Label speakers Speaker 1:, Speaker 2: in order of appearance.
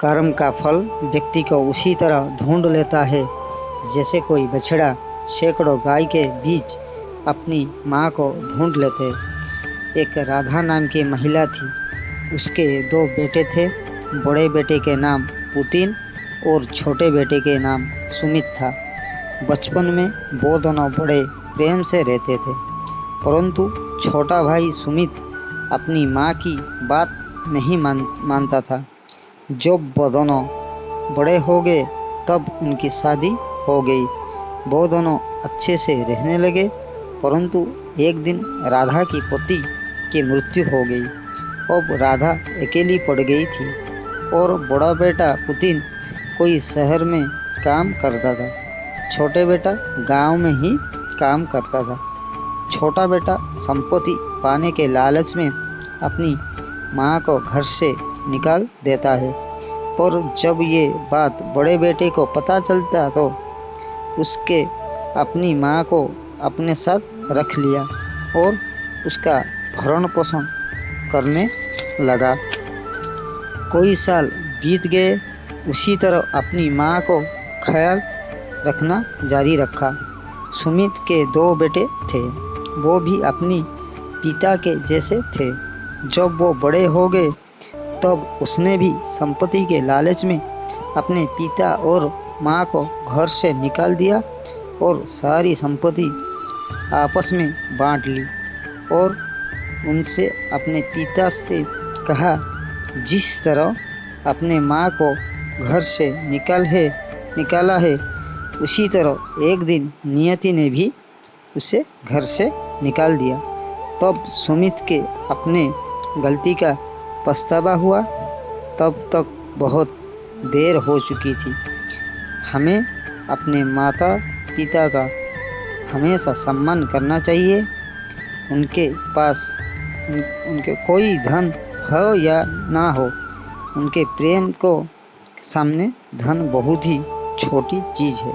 Speaker 1: कर्म का फल व्यक्ति को उसी तरह ढूंढ लेता है जैसे कोई बछड़ा सैकड़ों गाय के बीच अपनी माँ को ढूंढ लेते। एक राधा नाम की महिला थी। उसके 2 बेटे थे। बड़े बेटे के नाम पुतिन और छोटे बेटे के नाम सुमित था। बचपन में वो दोनों बड़े प्रेम से रहते थे, परंतु छोटा भाई सुमित अपनी माँ की बात नहीं मानता था। जब वो दोनों बड़े हो गए तब उनकी शादी हो गई। वो दोनों अच्छे से रहने लगे, परंतु एक दिन राधा की पति की मृत्यु हो गई। अब राधा अकेली पड़ गई थी और बड़ा बेटा पुतिन कोई शहर में काम करता था। छोटे बेटा गांव में ही काम करता था। छोटा बेटा संपत्ति पाने के लालच में अपनी माँ को घर से निकाल देता है, पर जब ये बात बड़े बेटे को पता चलता तो उसके अपनी माँ को अपने साथ रख लिया और उसका भरण पोषण करने लगा। कोई साल बीत गए। उसी तरह अपनी माँ को ख्याल रखना जारी रखा। सुमित के 2 बेटे थे। वो भी अपनी पिता के जैसे थे। जब वो बड़े हो गए तब उसने भी संपत्ति के लालच में अपने पिता और माँ को घर से निकाल दिया और सारी संपत्ति आपस में बांट ली और उनसे अपने पिता से कहा, जिस तरह अपने माँ को घर से निकाला है उसी तरह एक दिन नियति ने भी उसे घर से निकाल दिया। तब सुमित के अपने गलती का पछतावा हुआ। तब तक बहुत देर हो चुकी थी। हमें अपने माता पिता का हमेशा सम्मान करना चाहिए। उनके पास उनके कोई धन हो या ना हो, उनके प्रेम को सामने धन बहुत ही छोटी चीज़ है।